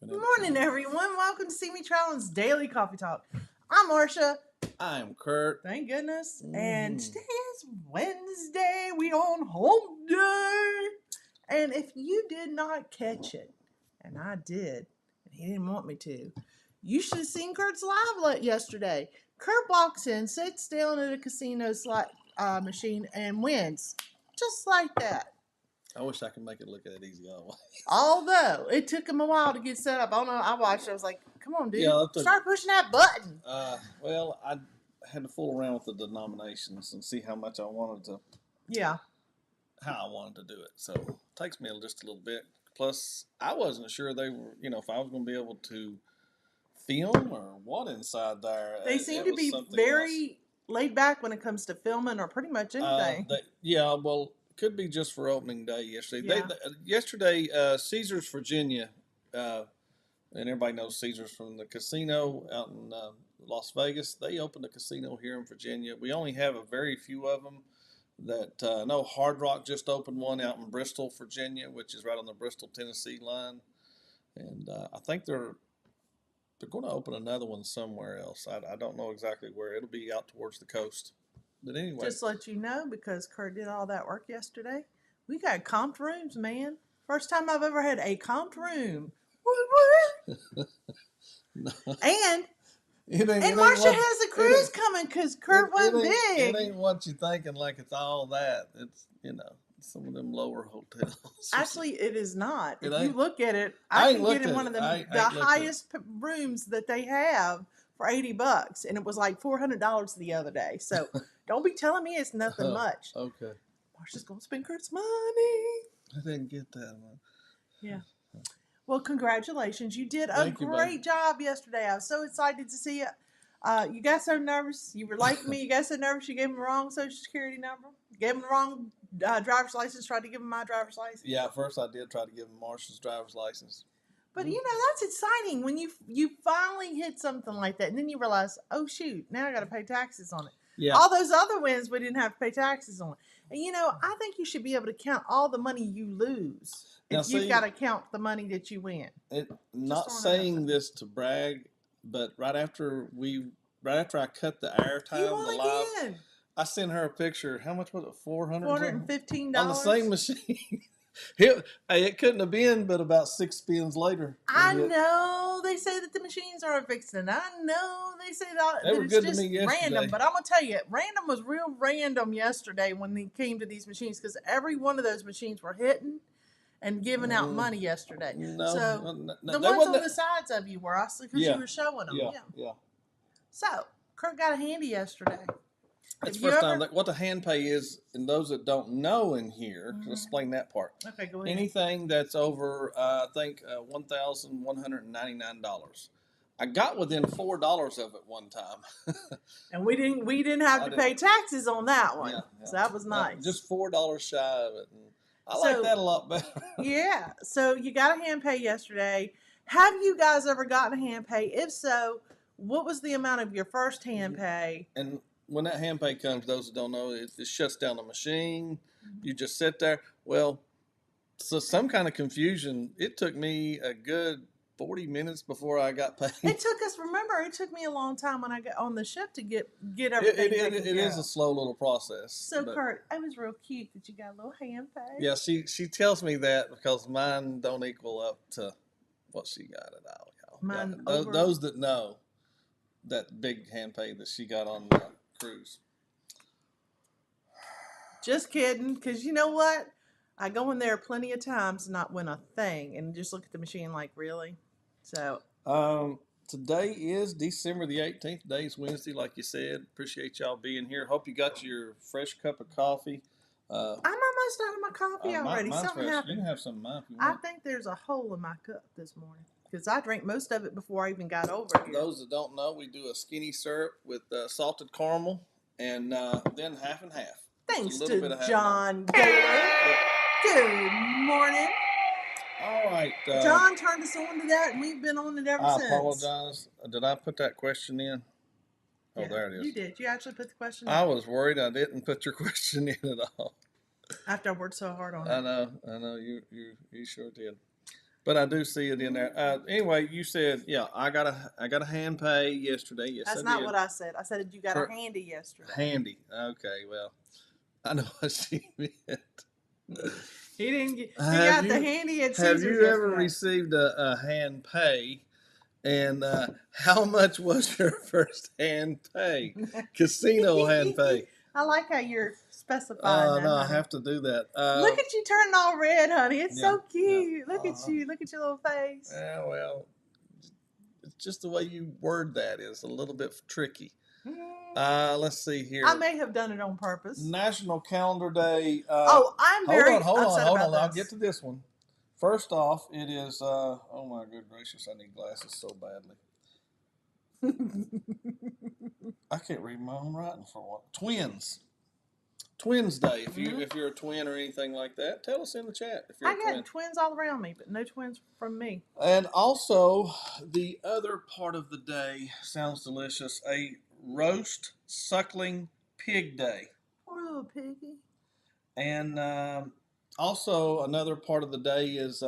Good morning, everyone. Welcome to CME Traveling's Daily Coffee Talk. I'm Marsha. I'm Curt. Thank goodness. And today is Wednesday. We on home day. And if you did not catch it, and I did, and he didn't want me to, you should have seen Curt's live yesterday. Curt walks in, sits down at a casino slot machine, and wins. Just like that. I wish I could make it look that easy always. Although it took him a while to get set up. I don't know. I watched it. I was like, come on, dude. Yeah, start pushing that button. Well, I had to fool around with the denominations and see how much I wanted to. Yeah. How I wanted to do it. So it takes me just a little bit. Plus, I wasn't sure they were, if I was going to be able to film or what inside there. They seem to be very laid back when it comes to filming or pretty much anything. Well, could be just for opening day yesterday. Yeah. Yesterday, Caesars, Virginia, and everybody knows Caesars from the casino out in Las Vegas. They opened a casino here in Virginia. We only have a very few of them. I know Hard Rock just opened one out in Bristol, Virginia, which is right on the Bristol, Tennessee line. And I think they're going to open another one somewhere else. I don't know exactly where. It'll be out towards the coast. But anyway. Just to let you know, because Curt did all that work yesterday, we got comped rooms, man. First time I've ever had a comped room. No. And Marsha has a cruise coming because Curt went big. It ain't what you thinking like it's all that. It's, some of them lower hotels. Actually, it is not. If you look at it, I can get in one of the highest rooms that they have for $80, and it was like $400 the other day. So don't be telling me it's nothing much. Okay. Marsha's gonna spend Curt's money. I didn't get that one. Yeah. Well, congratulations. You did a great job yesterday. I was so excited to see you. You got so nervous. You were like me. You got so nervous you gave him the wrong Social Security number. Gave him the wrong driver's license. Tried to give him my driver's license. Yeah, at first I did try to give him Marsha's driver's license. But, that's exciting when you finally hit something like that. And then you realize, oh, shoot, now I got to pay taxes on it. Yeah. All those other wins, we didn't have to pay taxes on. And, I think you should be able to count all the money you lose if you've got to count the money that you win. Not saying this to brag, but right after I cut the airtime, live, I sent her a picture. How much was it? $415 on the same machine. It couldn't have been, but about 6 spins later. I know they say that the machines are fixing. I know they say that they were it's good just to me yesterday. Random, but I'm gonna tell you, random was real random yesterday when they came to these machines because every one of those machines were hitting and giving out money yesterday. No, the ones on the sides of you were, because you were showing them. Yeah. So Curt got a handy yesterday. That's the first time. What the hand pay is, and those that don't know in here, let's explain that part. Okay, go ahead. Anything that's over, I think, $1,199. I got within $4 of it one time. And we didn't have to pay taxes on that one. Yeah. So that was nice. Just $4 shy of it. And I like that a lot better. Yeah. So you got a hand pay yesterday. Have you guys ever gotten a hand pay? If so, what was the amount of your first hand pay? And when that hand pay comes, those that don't know, it shuts down the machine. You just sit there. Well, so some kind of confusion. It took me a good 40 minutes before I got paid. It took me a long time when I got on the ship to get everything. It is a slow little process. So, Curt, it was real cute that you got a little hand pay. Yeah, she tells me that because mine don't equal up to what she got at all, y'all. Mine those that know that big hand pay that she got on the cruise. Just kidding, because you know what? I go in there plenty of times and not win a thing and just look at the machine like, really? So today is December the 18th. Today's Wednesday, like you said. Appreciate y'all being here. Hope you got your fresh cup of coffee. I'm almost out of my coffee already. Something fresh. Happened. You can have some of mine if you want. want. I think there's a hole in my cup this morning because I drank most of it before I even got over here. Those that don't know, we do a skinny syrup with salted caramel and then half and half. Thanks to John Gaylor. Good morning. All right. John turned us on to that, and we've been on it ever since. I apologize. Did I put that question in? Oh, yeah, there it is. You did. You actually put the question in. I was worried I didn't put your question in at all. After I worked so hard on it. I know. You sure did. but I do see it in there. Anyway, you said, yeah, I got a hand pay yesterday. Yes, That's I not did. what I said. I said you got Per- a handy yesterday. Handy. Okay, well, I know what she meant. He didn't get. He got the handy at Have Caesar's you ever yesterday. received a hand pay? And how much was your first hand pay? Casino hand pay. I like how you're specifying that. No, honey. I have to do that. Look at you turning all red, honey. It's Yeah, so cute. yeah. Look at you. Look at your little face. Yeah, well, it's just the way you word that is a little bit tricky. Let's see here. I may have done it on purpose. National Calendar Day. I'm very hold upset on. about I'll this. get to this one. First off, it is. Oh my good gracious! I need glasses so badly. I can't read my own writing for one. Twins Day. If you're a twin or anything like that, tell us in the chat if you're I a got twin. twins all around me, but no twins from me. And also, the other part of the day sounds delicious. A roast suckling pig day. Poor little piggy. And also, another part of the day is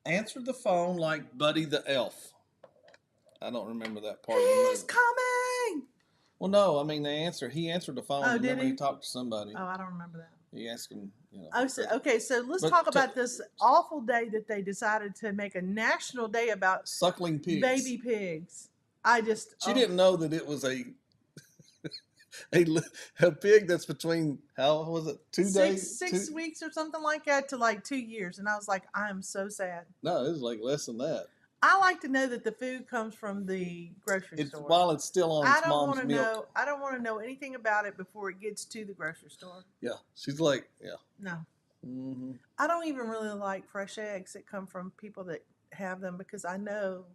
answer the phone like Buddy the Elf. I don't remember that part of the movie. He's coming! Well, no, I mean, he answered the phone. Oh, Remember, did he? he talked to somebody. Oh, I don't remember that. He asked him, you know. Oh, so, okay, so let's talk about this awful day that they decided to make a national day about suckling pigs. Baby pigs. She didn't know that it was a pig that's between, how was it, 2 days? 6 weeks or something like that to like 2 years. And I was like, I'm so sad. No, it was like less than that. I like to know that the food comes from the grocery store. While it's still on its mom's milk. I don't want to know anything about it before it gets to the grocery store. Yeah, she's like, yeah. No. Mm-hmm. I don't even really like fresh eggs that come from people that have them because I know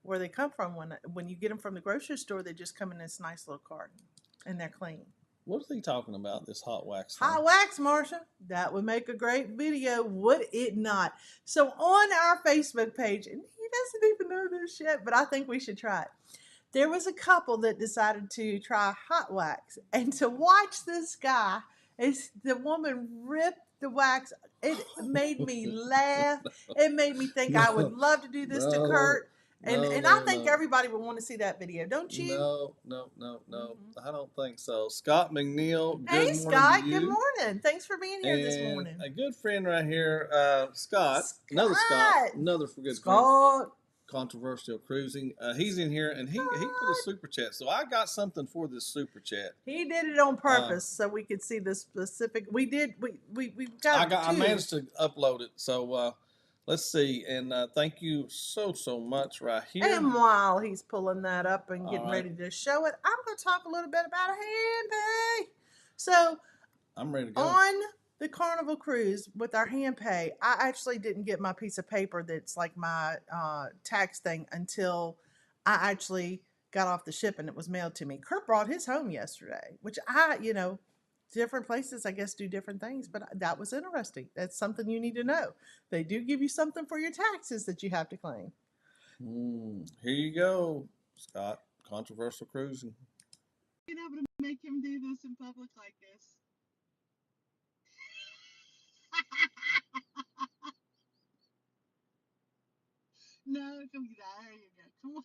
where they come from. When you get them from the grocery store, they just come in this nice little carton and they're clean. What is he talking about, this hot wax thing? Hot wax, Marsha. That would make a great video, would it not? So on our Facebook page, and he doesn't even know this yet, but I think we should try it. There was a couple that decided to try hot wax. And to watch this guy, as the woman ripped the wax, it made me laugh. It made me think I would love to do this to Curt. And I think everybody would want to see that video, don't you? No. Mm-hmm. I don't think so. Scott McNeil, good morning. Hey, Scott, good morning. Thanks for being here this morning. A good friend right here, Scott. Another good Scott. friend. Controversial Cruising. He's in here, and he put a super chat. So I got something for this super chat. He did it on purpose so we could see the specific. We did. We got. I managed to upload it. So. Let's see, and thank you so much right here. And while he's pulling that up and getting ready to show it, I'm going to talk a little bit about a hand pay. So, I'm ready to go. On the Carnival Cruise with our hand pay, I actually didn't get my piece of paper that's like my tax thing until I actually got off the ship and it was mailed to me. Curt brought his home yesterday, which different places, I guess, do different things, but that was interesting. That's something you need to know. They do give you something for your taxes that you have to claim. Here you go, Scott. Controversial Cruising. Being able to make him do this in public like this. No, come get out. There you go. Come on.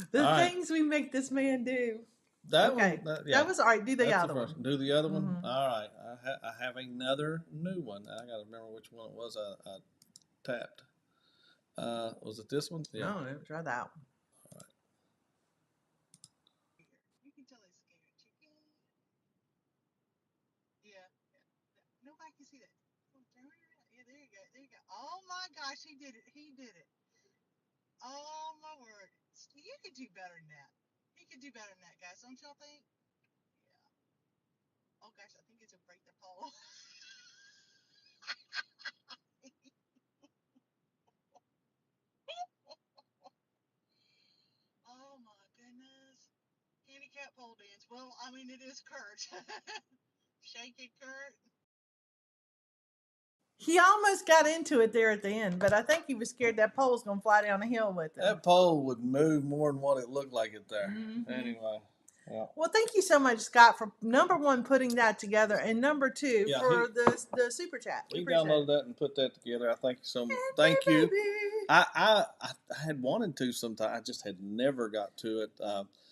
Things we make this man do. That was all right. Do the other one. Do the other one. All right. I have another new one. I got to remember which one it was. I tapped. Was it this one? Yeah. No, try that one. All right. You can tell he's scared. Chicken. Yeah. Nobody can see that. Yeah, there you go. There you go. Oh my gosh, he did it. Oh my word. You could do better than that. He could do better than that, guys. Don't y'all think? Yeah. Oh gosh, I think it's gonna break the pole. Oh my goodness. Handicap pole dance. Well, I mean, it is Curt. Shake it, Curt. He almost got into it there at the end, but I think he was scared that pole was going to fly down the hill with him. That pole would move more than what it looked like it there. Anyway. Yeah. Well, thank you so much, Scott, for number one putting that together, and number two Yeah, for the super chat. We He appreciate downloaded it. that and put that together. I thank you so much. And Thank you. baby. I had wanted to sometime. I just had never got to it.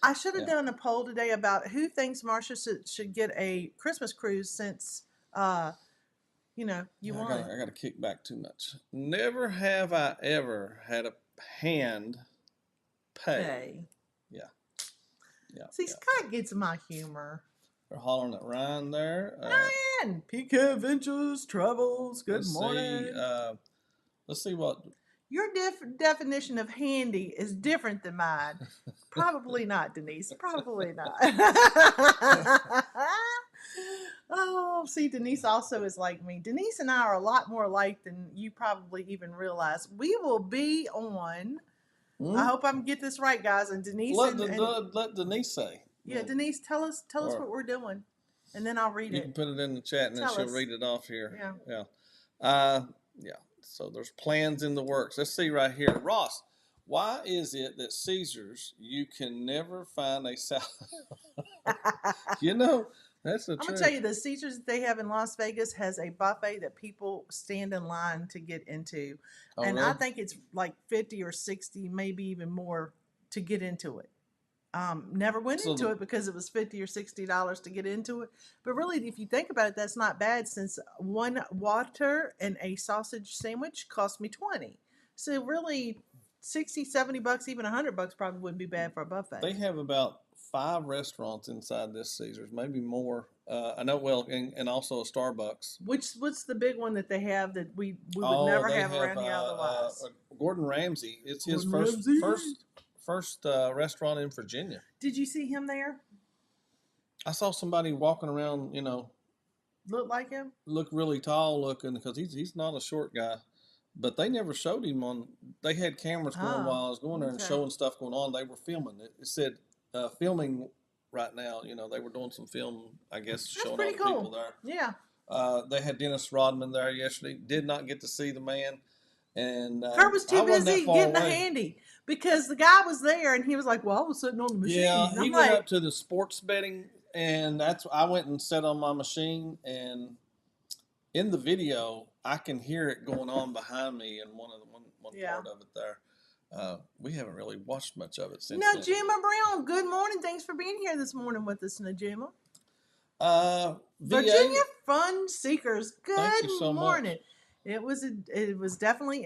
I should have done a poll today about who thinks Marsha should get a Christmas cruise since, you won. I got to kick back too much. Never have I ever had a hand pay. Yeah. See, Scott gets my humor. They're hollering at Ryan there. Ryan, PK Ventures Travels. Good morning. Let's see what. Your definition of handy is different than mine. Probably not, Denise. Probably not. Oh, see, Denise also is like me. Denise and I are a lot more alike than you probably even realize. We will be on. I hope I'm get this right, guys. And Denise, let Denise say. Yeah, Denise, tell us what we're doing, and then I'll read it. You can put it in the chat, and then she'll read it off here. Yeah. So there's plans in the works. Let's see right here, Ross. Why is it that Caesars you can never find a salad? That's the truth. I'm gonna tell you, the Caesars that they have in Las Vegas has a buffet that people stand in line to get into, and really? I think it's like 50 or 60, maybe even more, to get into it. Never went into it because it was $50 or $60 to get into it. But really, if you think about it, that's not bad, since one water and a sausage sandwich cost me $20. So really, $60, $70, even $100 probably wouldn't be bad for a buffet. They have about 5 restaurants inside this Caesars, maybe more. I know, and also a Starbucks. What's the big one that they have that we would never have around here otherwise? Gordon Ramsay. It's his first restaurant in Virginia. Did you see him there? I saw somebody walking around, Look like him? Look really tall looking, because he's not a short guy. But they never showed him on. They had cameras going while I was going there and showing stuff going on. They were filming it. It said filming right now. They were doing some film, I guess, showing all the people there. Yeah. They had Dennis Rodman there yesterday. Did not get to see the man. And Kurt was too busy getting the handy, because the guy was there and he was like, "Well, I was sitting on the machine." Yeah, he went up to the sports betting, and I went and sat on my machine, and in the video I can hear it going on behind me in one part of it there. We haven't really watched much of it since. Najima Brown, good morning. Thanks for being here this morning with us, Najima. Virginia Fun Seekers, good morning. Much. It was definitely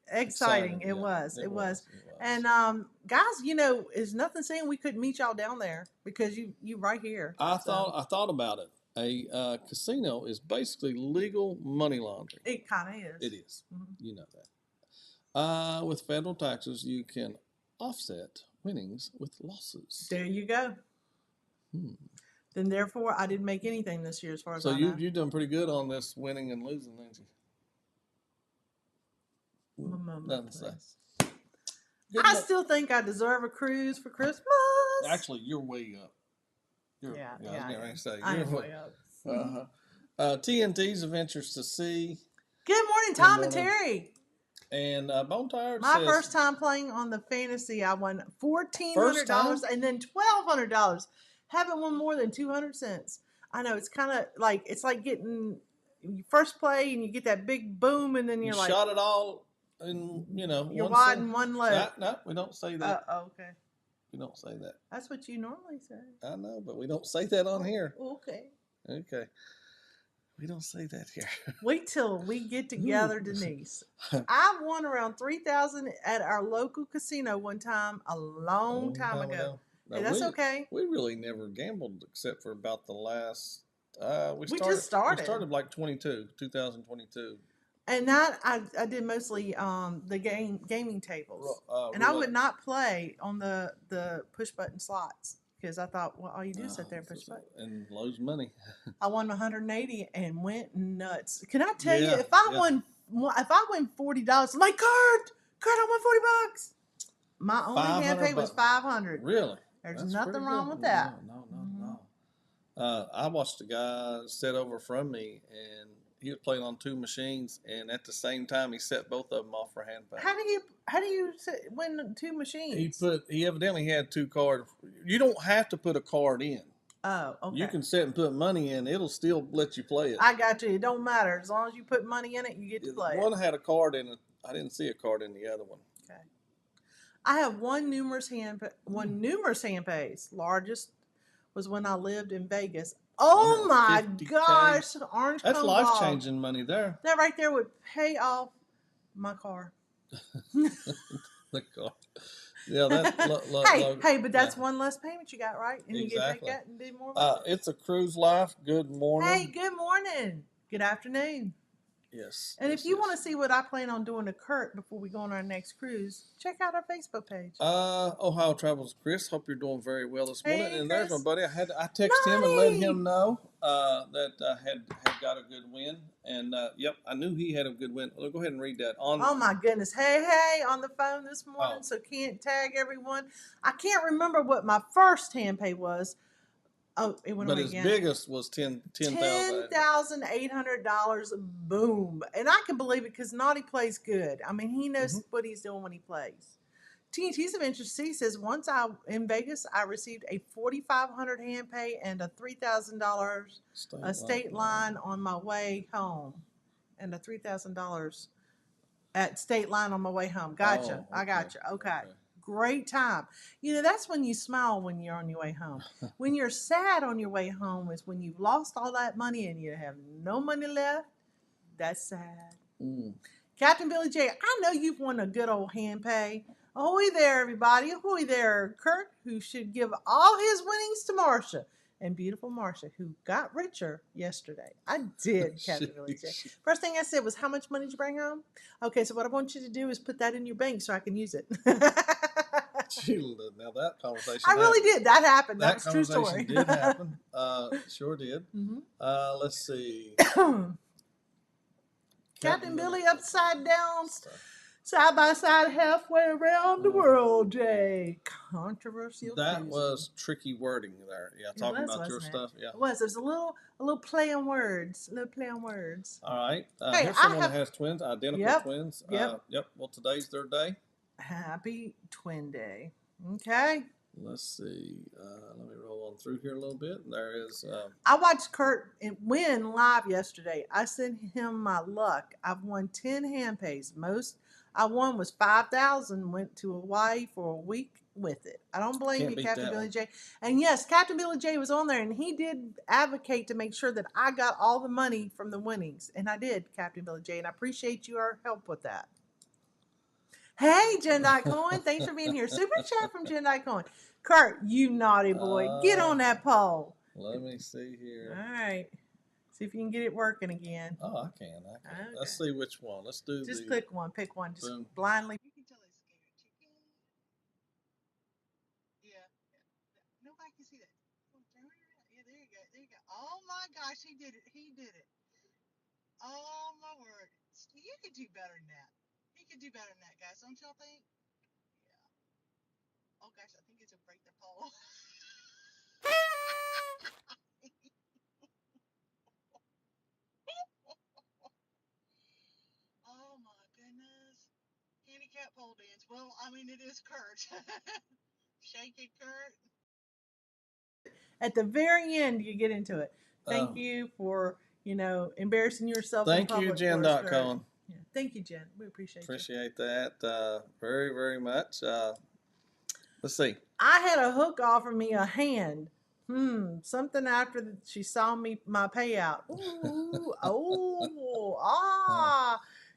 exciting. It was. And guys, there's nothing saying we couldn't meet y'all down there, because you right here. I thought about it. A casino is basically legal money laundering. It kind of is. It is. Mm-hmm. You know that. With federal taxes, you can offset winnings with losses. There you go. Then therefore, I didn't make anything this year, as far as I know. So you've done pretty good on this winning and losing, haven't you? Nothing to say. I still think I deserve a cruise for Christmas. Actually, you're way up. I was getting ready to say, you're way up. TNT's Adventures to Sea. Good morning, Tom and Terry. And Bone Tired My first time playing on the Fantasy, I won $1,400 and then $1,200. Haven't won more than 200 cents. I know, it's kind of like, it's like getting first play and you get that big boom, and then you shot it all, and you're wide in one leg. No, we don't say that. Okay. We don't say that. That's what you normally say. I know, but we don't say that on here. Okay. We don't say that here. Wait till we get together, Denise. I won around $3,000 at our local casino one time, a long time ago. No, that's okay. We really never gambled except for about the last. We just started. We started like 2022. And that I did mostly the gaming tables, and really? I would not play on the push button slots, because I thought, well, all you do is sit there and push button and lose money. I won 180 and went nuts. Can I tell you, if I win $40, I'm like, Curt, I won $40. My only hand pay was $500. Really? There's nothing wrong with that. No. I watched a guy sit over from me, and he was playing on 2 machines, and at the same time he set both of them off for hand pay. How do you win 2 machines? He evidently had 2 cards. You don't have to put a card in. Oh, okay. You can set and put money in. It'll still let you play it. I got you. It don't matter. As long as you put money in it, you get to play One had a card in it. I didn't see a card in the other one. Okay. I have won numerous hand pays. Largest was when I lived in Vegas. Oh my gosh, orange. That's life-changing money there. That right there would pay off my car. The car. Yeah, hey, but that's one less payment you got, right? And exactly. You get that and do more. It's a cruise life. Good morning. Hey, good morning. Good afternoon. Yes. And if you want to see what I plan on doing to Curt before we go on our next cruise, check out our Facebook page. Ohio Travels Chris. Hope you're doing very well this morning. Hey, and Chris. There's my buddy. I texted him and let him know that I had got a good win. And yep, I knew he had a good win. Well, go ahead and read that. Oh my goodness. Hey, on the phone this morning, so can't tag everyone. I can't remember what my first hand pay was. Oh, it went on again. But his biggest was $10,800. Boom. And I can believe it because Naughty plays good. I mean, he knows what he's doing when he plays. TNT's of interest. He says, once in Vegas, I received a $4,500 hand pay and a $3,000 state line on my way home. And a $3,000 at state line on my way home. Gotcha. Oh, okay. I gotcha. Okay. Great time. You know, that's when you smile when you're on your way home. When you're sad on your way home is when you've lost all that money and you have no money left. That's sad. Captain Billy J, I know you've won a good old hand pay. Ahoy there, everybody. Ahoy there, Curt, who should give all his winnings to Marsha. And beautiful Marsha, who got richer yesterday. I did, Captain Billy J. First thing I said was, how much money did you bring home? Okay, so what I want you to do is put that in your bank so I can use it. Now that conversation I really did. That happened. That was a true story. Did happen. Sure did. Let's see. Captain Billy upside down, side by side, halfway around the world, Jay. Controversial. That was tricky wording there. Yeah, talking about your stuff. Yeah, it was. There's a little play on words. All right. Hey, here's someone that has twins, identical twins. Yep. Well, today's their day. Happy Twin Day. Okay. Let's see. Let me roll on through here a little bit. There is. I watched Curt win live yesterday. I sent him my luck. I've won 10 hand pays. Most I won was $5,000. Went to Hawaii for a week with it. I don't blame you, Captain Billy J. And yes, Captain Billy J was on there, and he did advocate to make sure that I got all the money from the winnings, and I did, Captain Billy J. And I appreciate your help with that. Hey, Jen Dyke Cohen, thanks for being here. Super chat from Jen Dyke Cohen. Curt, you naughty boy, get on that pole. Let me see here. All right. See if you can get it working again. Oh, I can. Okay. Let's see which one. Let's do Just pick one. Pick one. Just blindly. You can tell it's scared. Yeah. Nobody can see that. Yeah, there you go. Oh, my gosh, he did it. Oh, my word. You could do better than that. He could do better than that, guys. Don't y'all think? Yeah. Oh, gosh, I think it's a break the pole. Oh, my goodness. Handicap pole dance. Well, I mean, it is Curt. Shake it, Curt. At the very end, you get into it. Thank you for, embarrassing yourself in public. Thank you, Jen Cohen. Yeah. Thank you, Jen. We appreciate that very, very much. Let's see. I had a hook offer me a hand. Something after she saw my payout. Ooh,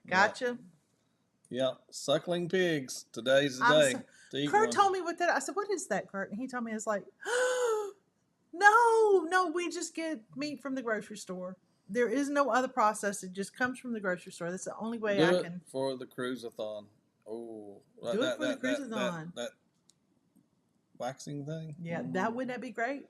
gotcha. Yeah, suckling pigs. Today's the day. Curt told me what that. I said, "What is that, Curt?" And he told me it's like, no, we just get meat from the grocery store. There is no other process. It just comes from the grocery store. That's the only way I can. For the cruise-a-thon. Oh, do it for the cruise-a-thon. That waxing thing. Yeah, wouldn't that be great?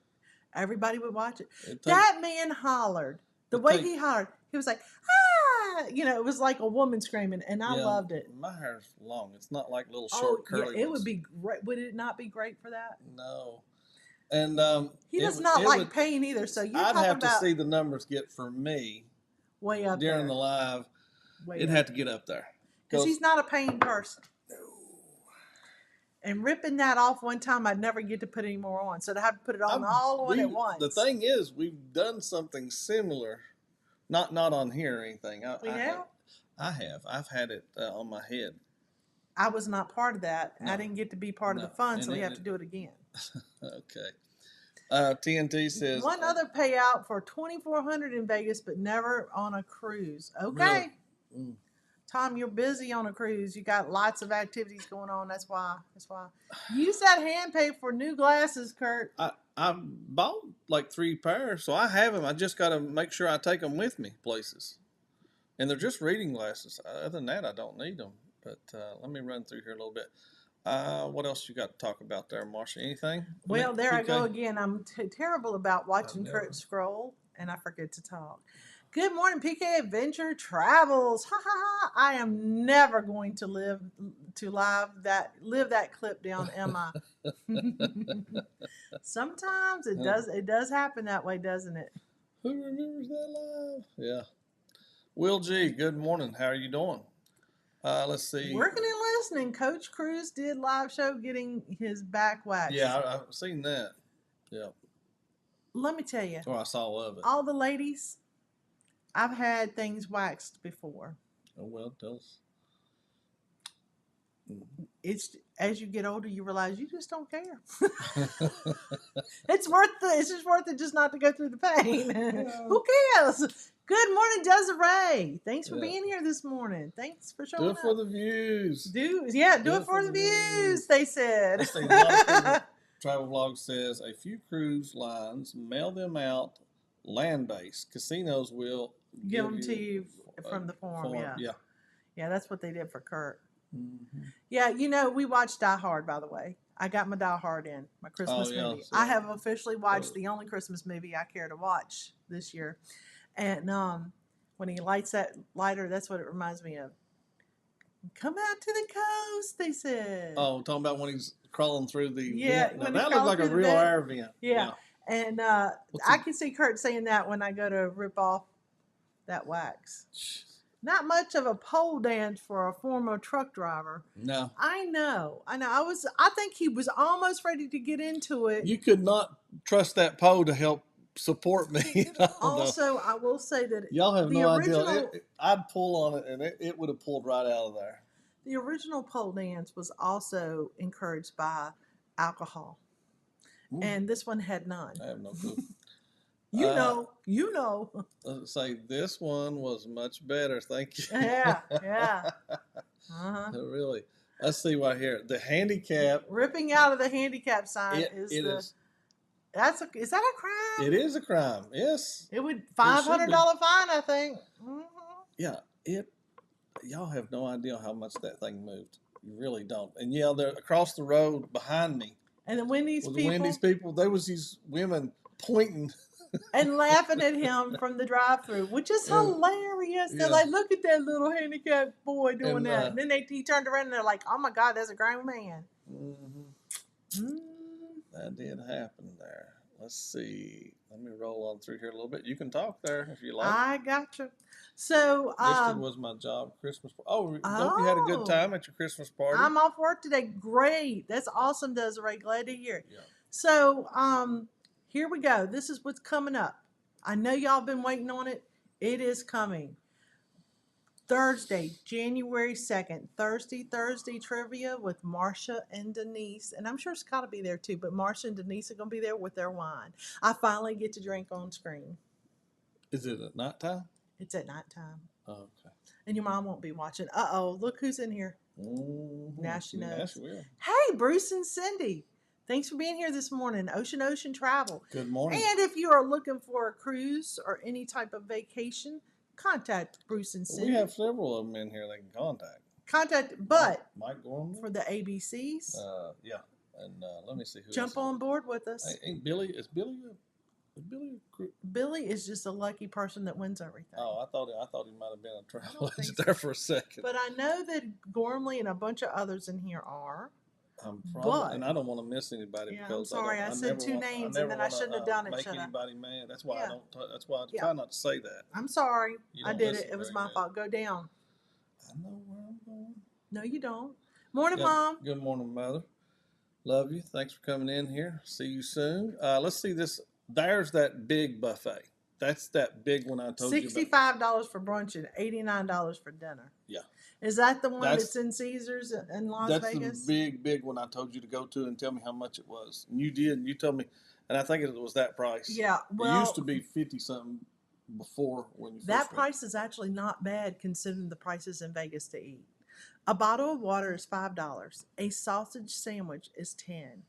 Everybody would watch it. That man hollered. The way he hollered, he was like, ah! It was like a woman screaming, and I loved it. My hair's long. It's not like little short curly ones. It would be great. Would it not be great for that? No. And he does not like pain either. So I'd have to see the numbers get for me way up during there. the live. It'd have to get up there. Because he's not a paying person. No. And ripping that off one time, I'd never get to put any more on. So to have to put it on at once. The thing is, we've done something similar. Not on here or anything. I have. I've had it on my head. I was not part of that. No. I didn't get to be part of the fun, so we have to do it again. Okay. TNT says one other payout for $2,400 in Vegas, but never on a cruise. Okay. Really? Tom, you're busy on a cruise. You got lots of activities going on. That's why. Use that hand pay for new glasses, Curt. I bought like 3 pairs, so I have them. I just got to make sure I take them with me places. And they're just reading glasses. Other than that, I don't need them. But let me run through here a little bit. What else you got to talk about there, Marsha? Anything? Well, there I go again. I'm terrible about watching Curt scroll, and I forget to talk. Good morning, PK Adventure Travels. Ha ha ha! I am never going to live that clip down, am I? Sometimes it does happen that way, doesn't it? Who remembers that live? Yeah. Will G, good morning. How are you doing? Let's see. Working and listening. Coach Cruz did live show getting his back waxed. Yeah, I've seen that. Yeah. Let me tell you. Oh, I saw of it. All the ladies, I've had things waxed before. Oh, well, tell us. It's as you get older, you realize you just don't care. It's just worth it just not to go through the pain. Yeah. Who cares? Good morning, Desiree. Thanks for being here this morning. Thanks for showing up. Do it for the views. Do it for the views, they said. Travel Vlog says a few cruise lines mail them out land-based. Casinos will give them to you from the form. Yeah, that's what they did for Curt. Mm-hmm. Yeah, we watched Die Hard, by the way. I got my Die Hard in, my Christmas movie. So I have officially watched the only Christmas movie I care to watch this year. And when he lights that lighter, that's what it reminds me of. Come out to the coast, they said. Oh, talking about when he's crawling through the vent. Now, that looks like a real air vent. Yeah. And I can see Curt saying that when I go to rip off that wax. Not much of a pole dance for a former truck driver. No. I know. I think he was almost ready to get into it. You could not trust that pole to help support me. Also, I will say that y'all have no idea. I'd pull on it, and it would have pulled right out of there. The original pole dance was also encouraged by alcohol, and this one had none. I have no clue. You know. Let's say this one was much better. Thank you. Yeah. Uh-huh. Really. Let's see right here. The handicap. Ripping out of the handicap sign is. Is that a crime? It is a crime. Yes. It would $500 fine, I think. Mm-hmm. Yeah. Y'all have no idea how much that thing moved. You really don't. And they're across the road behind me. And the Wendy's people. There was these women pointing. And laughing at him from the drive-thru, which is hilarious. They're like, look at that little handicapped boy doing that. And then he turned around and they're like, oh my God, that's a grown man. Mm-hmm. That did happen there. Let's see. Let me roll on through here a little bit. You can talk there if you like. I got you. So, this was my job, Christmas. Hope you had a good time at your Christmas party. I'm off work today. Great. That's awesome, Desiree. Glad to hear it. Yeah. So, here we go. This is what's coming up. I know y'all been waiting on it. It is coming. Thursday, January 2nd. Thursday trivia with Marsha and Denise. And I'm sure Scott will be there too, but Marsha and Denise are going to be there with their wine. I finally get to drink on screen. Is it at nighttime? It's at nighttime. Oh, okay. And your mom won't be watching. Uh-oh, look who's in here. Mm-hmm. Now she knows. Yeah, she will. Hey, Bruce and Cindy. Thanks for being here this morning. Ocean Travel. Good morning. And if you are looking for a cruise or any type of vacation, contact Bruce and Cindy. We have several of them in here they can contact. But Mike Gorman for the ABCs. Yeah. And let me see who jump on board with us. Hey, Billy. Is Billy Billy is just a lucky person that wins everything. Oh, I thought he might have been a travel agent there for a second. But I know that Gormley and a bunch of others in here are. I'm probably, But and I don't want to miss anybody yeah, I'm because sorry. I said two names and then I shouldn't have done it. make Should I? anybody mad. That's why I Yeah. don't. That's why I Yeah. try not to say that. I'm sorry. You I don't did it. listen It was very my good. fault. Go down. I know where I'm going. No, you don't. Morning, Mom. Good morning, Mother. Love you. Thanks for coming in here. See you soon. Let's see this. There's that big buffet. That's that big one I told you about. $65 for brunch and $89 for dinner. Yeah. Is that the one that's in Caesars in Las Vegas? That's the big one I told you to go to and tell me how much it was. And you did. You told me, and I think it was that price. Yeah. Well, it used to be 50 something before when you first that price is actually not bad considering the prices in Vegas to eat. A bottle of water is $5. A sausage sandwich is $10.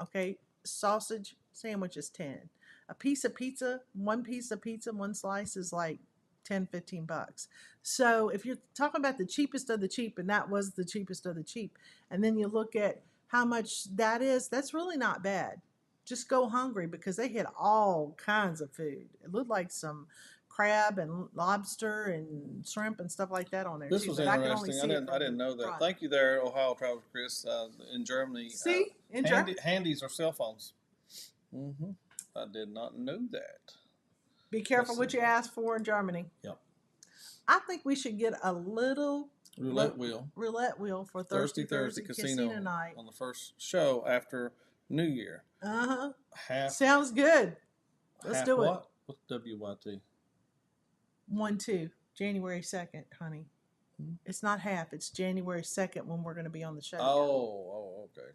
Okay, sausage sandwich is $10. A piece of pizza, one slice is like $10-15. So if you're talking about the cheapest of the cheap, and that was the cheapest of the cheap, and then you look at how much that is, that's really not bad. Just go hungry because they had all kinds of food. It looked like some crab and lobster and shrimp and stuff like that on there. This too, was but interesting. I didn't know that. front. Thank you there, Ohio Travel Chris. In Germany, See, in Germany, handies are cell phones. Mm-hmm. I did not know that. Be careful what you ask for in Germany. Yep. I think we should get a little roulette wheel for Thursday Casino night on the first show after New Year. Sounds good. Let's do it. What's WYT? 1-2 January 2nd, honey. It's not half. It's January 2nd when we're going to be on the show. Okay.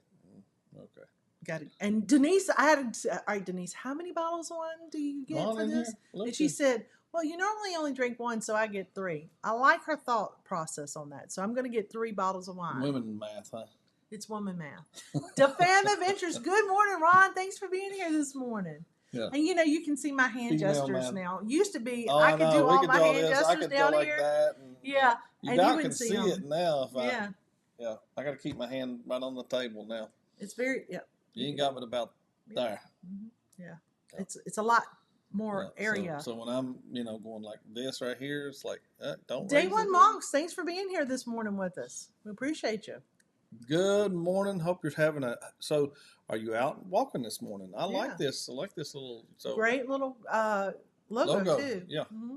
Okay. Got it. And Denise, all right, Denise, how many bottles of wine do you get for this? And she said, well, you normally only drink one, so I get 3. I like her thought process on that. So I'm going to get 3 bottles of wine. Women math, huh? It's woman math. The fan of interest. Good morning, Ron. Thanks for being here this morning. Yeah. And you can see my hand gestures now. Used to be, I could do all my hand gestures down here. That yeah. And you can see it now. Yeah. I got to keep my hand right on the table now. It's very, You ain't got it about there. Mm-hmm. Yeah. It's a lot more area. So when I'm, going like this right here, it's like, don't. Day One Monks, thanks for being here this morning with us. We appreciate you. Good morning. Hope you're having so are you out walking this morning? I like this. I like this little. Great little logo too. Yeah. Mm-hmm.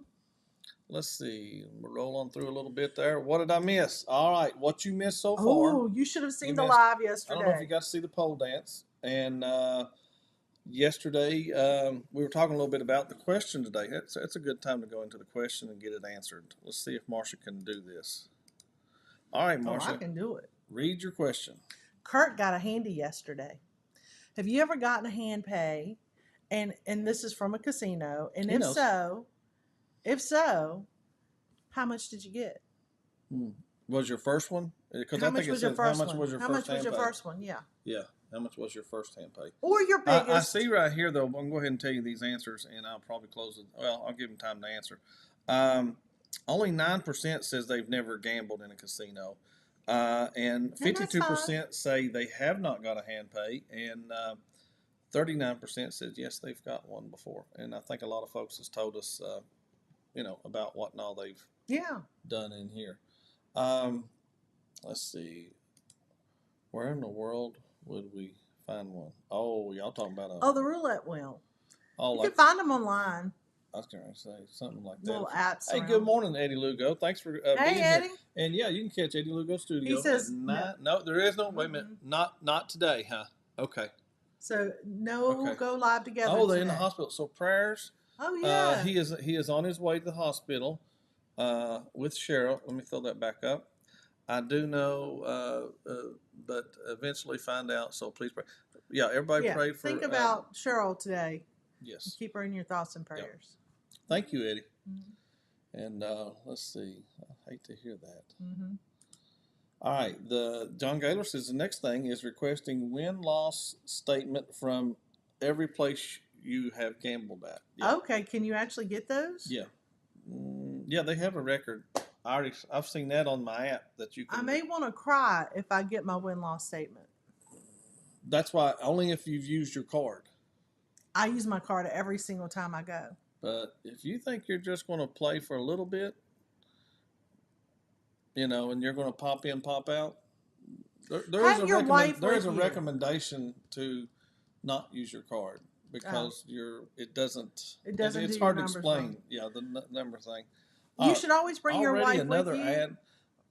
Let's see. We'll roll on through a little bit there. What did I miss? All right. What you missed so far? Oh, you should have seen the live yesterday. I don't know if you got to see the pole dance. And yesterday, we were talking a little bit about the question today. It's a good time to go into the question and get it answered. Let's see if Marsha can do this. All right, Marsha. I can do it. Read your question. Curt got a handy yesterday. Have you ever gotten a hand pay? And this is from a casino. And if so, how much did you get? Was your first one? Because I think it says how much was your first one? Yeah. Yeah. How much was your first hand pay? Or your biggest? I see right here, though. I'm going to go ahead and tell you these answers, and I'll probably close it. Well, I'll give them time to answer. Only 9% says they've never gambled in a casino. And 52% say they have not got a hand pay. And 39% said, yes, they've got one before. And I think a lot of folks has told us, about what and all they've done in here. Let's see. Where in the world would we find one? Oh, y'all talking about the roulette wheel. Oh, you can find them online. I was going to say something like that. Little apps. Hey, good morning, Eddie Lugo. Thanks for being Eddie. here. And yeah, you can catch Eddie Lugo Studio. He says no, there is no. Wait a minute, not today, huh? Okay. So go live together. Oh, they're in the hospital. So prayers. Oh yeah. He is on his way to the hospital with Cheryl. Let me fill that back up. I do know, but eventually find out. So please pray. Yeah, everybody pray for. Think about Cheryl today. Yes. Keep her in your thoughts and prayers. Yep. Thank you, Eddie. Mm-hmm. And let's see. I hate to hear that. Mm-hmm. All right. The John Gaylor says the next thing is requesting win-loss statement from every place you have gambled at. Yeah. Okay. Can you actually get those? Yeah. Yeah, they have a record. I've seen that on my app that you can. I may want to cry if I get my win-loss statement. That's why only if you've used your card. I use my card every single time I go. But if you think you're just going to play for a little bit, and you're going to pop in, pop out, There is Have your wife there is with a you. recommendation to not use your card because it doesn't It doesn't it's do your hard to numbers explain. wrong. Yeah, the number thing. You should always bring your Already wife with another you. ad.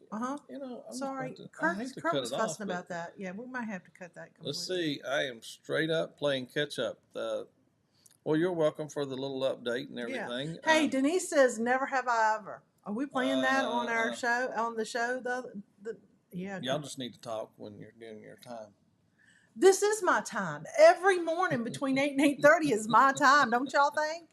Uh-huh. You know, I'm Sorry, just I Kurt. hate to Kurt cut was it off, fussing but about that. Yeah, we might have to cut that completely. let's see. I am straight up playing catch up. Well, you're welcome for the little update and everything. Yeah. Hey, Denise says, "Never have I ever." Are we playing that on our Uh, show? On the show, yeah. Y'all just need to talk when you're doing your time. This is my time. Every morning between 8 and 8:30 is my time. Don't y'all think?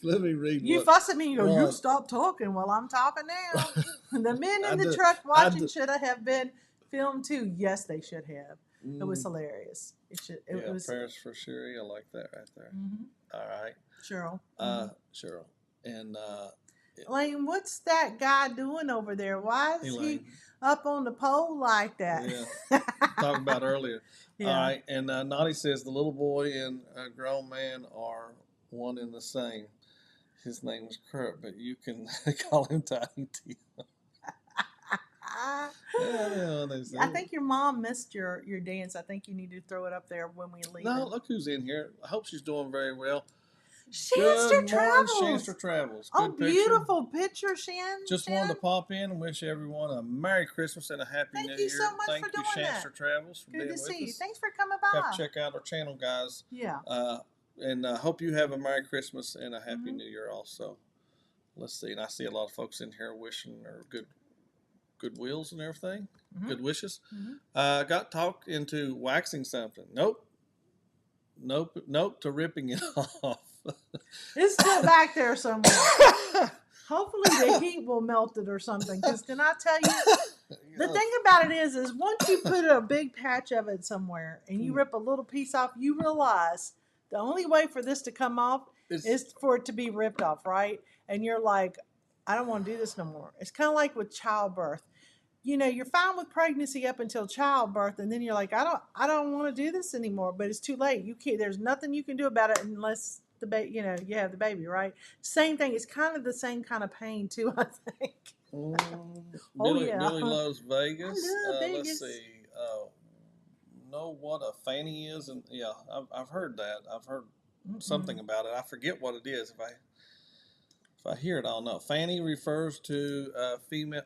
Let me read. You fuss at me and go, you stop talking. Well, I'm talking now. The men in the truck watching should have been filmed too. Yes, they should have. It was hilarious. It was prayers for Sherry. I like that right there. All right. Cheryl. Cheryl. And Elaine, what's that guy doing over there? Why is he up on the pole like that? Yeah. Talked about earlier. Yeah. All right. And Naughty says the little boy and a grown man are one and the same. His name was Curt, but you can call him Tiny T. I think your mom missed your dance. I think you need to throw it up there when we leave. No, look who's in here. I hope she's doing very well. Shanster Travels. Shanster Travels. Good beautiful picture, Shan. Just wanted to pop in and wish everyone a Merry Christmas and a Happy New Year. Thank you so much for doing that. Shanster Travels, for being with us. Good to see you. Thanks for coming by. Have to check out our channel, guys. Yeah. And hope you have a Merry Christmas and a Happy New Year also. Let's see. And I see a lot of folks in here wishing her good wills and everything. Good wishes. Got talked into waxing something. Nope, to ripping it off. It's still back there somewhere. Hopefully the heat will melt it or something. Because can I tell you, the thing about it is once you put a big patch of it somewhere and you rip a little piece off, you realize the only way for this to come off is for it to be ripped off, right? And you're like, I don't want to do this no more. It's kind of like with childbirth. You know, you're fine with pregnancy up until childbirth, and then you're like, I don't want to do this anymore. But it's too late. You can't. There's nothing you can do about it unless you have the baby, right? Same thing. It's kind of the same kind of pain too, I think. Billy loves Vegas. I love Vegas. Let's see. Know what a fanny is, and yeah, I've heard that. I've heard something about it. I forget what it is. If I hear it, I'll know. Fanny refers to female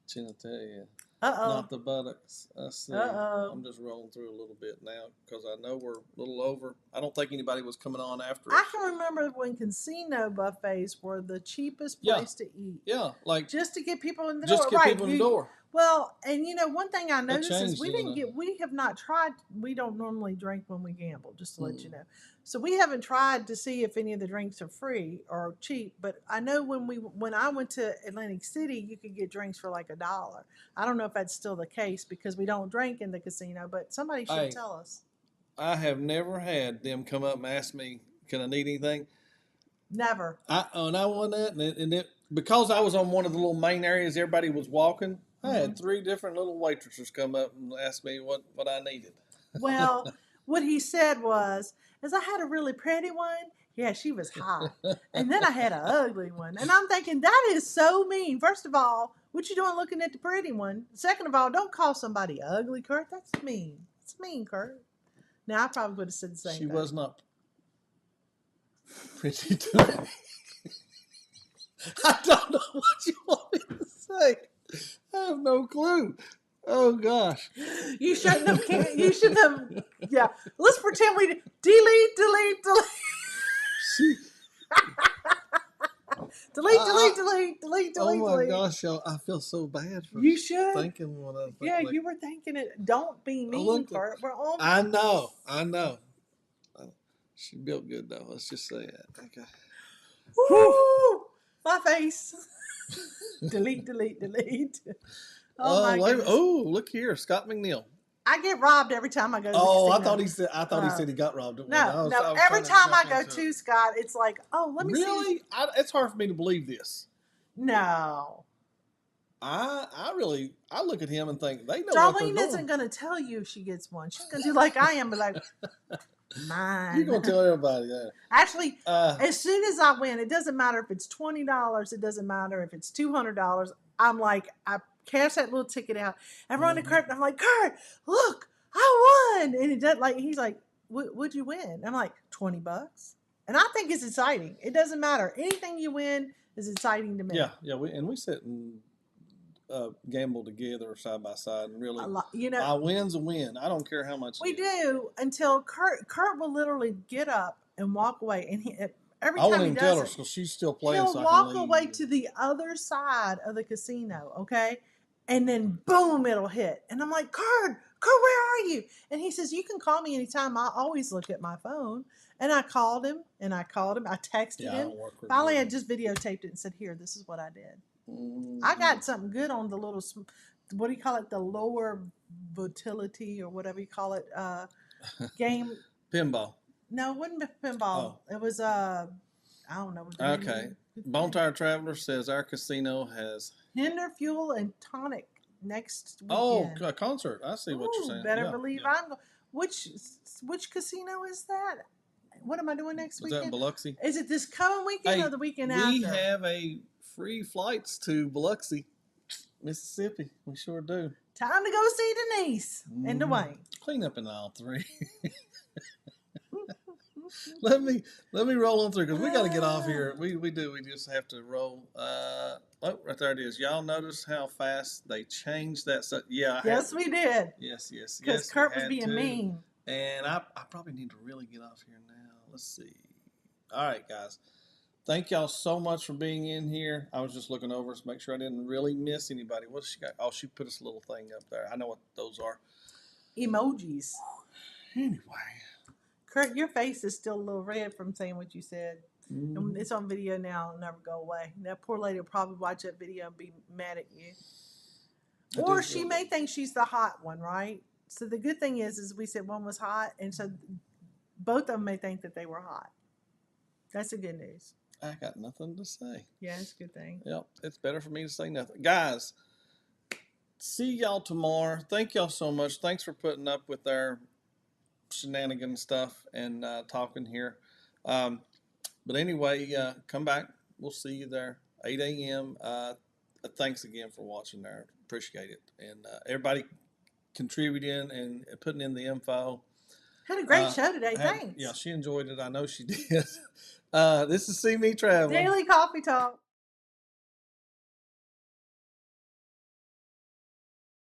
genitalia. Not the buttocks. Let's see. I'm just rolling through a little bit now because I know we're a little over. I don't think anybody was coming on after us. I can remember when casino buffets were the cheapest place to eat. Yeah, like just to get people in the door. Just to get people in the door. Well, and one thing I noticed is we have not tried. We don't normally drink when we gamble, just to let you know. So we haven't tried to see if any of the drinks are free or cheap. But I know when I went to Atlantic City, you could get drinks for like $1. I don't know if that's still the case because we don't drink in the casino, but somebody should tell us. I have never had them come up and ask me, "Can I need anything?" Never. I won that, and because I was on one of the little main areas, everybody was walking. I had 3 different little waitresses come up and ask me what I needed. Well, what he said was, I had a really pretty one. Yeah, she was hot. And then I had an ugly one. And I'm thinking, that is so mean. First of all, what you doing looking at the pretty one? Second of all, don't call somebody ugly, Kurt. That's mean. It's mean, Kurt. Now, I probably would have said the same thing. She was not pretty to me. I don't know what you want me to say. I have no clue. Oh gosh. You shouldn't have. Yeah. Let's pretend we delete. delete. Oh my gosh, y'all! I feel so bad for thinking what I think. Yeah, you were thinking it. Don't be mean, Kurt. We're all. I know. She built good though. Let's just say that. Okay. Woo! My face. delete. Oh my goodness. Oh, look here, Scott McNeil. I get robbed every time I go to the casino. I thought he said he got robbed. No. Every time I go to Scott, it's like, oh, let me see. Really? It's hard for me to believe this. No. I look at him and think they know Darlene what they're doing. isn't going to tell you if she gets one. She's going to do like I am, but like, mine. You're going to tell everybody that. Actually, as soon as I win, it doesn't matter if it's $20. It doesn't matter if it's $200. I'm like, I cash that little ticket out. I run to Curt, and I'm like, Curt, look, I won. And it does, like, he's like, what'd you win? I'm like, $20. And I think it's exciting. It doesn't matter. Anything you win is exciting to me. Yeah. We sit and gamble together side by side, and really, you know, my win's a win. I don't care how much we do until Curt will literally get up and walk away, and every I time won't he even does tell her it, because she's still playing. he'll So walk away to the other side of the casino, okay, and then boom, it'll hit, and I'm like, Curt, where are you? And he says, you can call me anytime. I always look at my phone. And I called him, I texted him. Finally, I just videotaped it and said, here, this is what I did. I got something good on the little, what do you call it, the lower volatility or whatever you call it, game. Pinball. No, it wasn't pinball. Oh. It was, I don't know. Okay. Bonetire Traveler says our casino has Hinder, Fuel, and Tonic next weekend. Oh, a concert. I see what you're saying. Better believe I'm going. Which casino is that? What am I doing next weekend? Is that in Biloxi? Is it this coming weekend or the weekend after? We have a free flights to Biloxi, Mississippi. We sure do. Time to go see Denise and Dwayne. Clean up in aisle 3. let me roll on through because we got to get off here. We do. We just have to roll. Oh, right there it is. Y'all notice how fast they changed that stuff? Yeah. Yes, we did. Yes. Because Curt was being mean. And I probably need to really get off here now. Let's see. All right, guys. Thank y'all so much for being in here. I was just looking over to make sure I didn't really miss anybody. What's she got? Oh, she put this little thing up there. I know what those are. Emojis. Anyway. Curt, your face is still a little red from saying what you said. And it's on video now. It'll never go away. That poor lady will probably watch that video and be mad at you. Or she may think she's the hot one, right? So the good thing is we said one was hot, and so both of them may think that they were hot. That's the good news. I got nothing to say. Yeah, it's a good thing. Yep, it's better for me to say nothing. Guys, see y'all tomorrow. Thank y'all so much. Thanks for putting up with our shenanigan stuff and talking here. But anyway, come back. We'll see you there, 8 a.m. Thanks again for watching there. Appreciate it. And everybody contributing and putting in the info. Had a great show today. Thanks. Yeah, she enjoyed it. I know she did. This is CME Traveling. Daily Coffee Talk.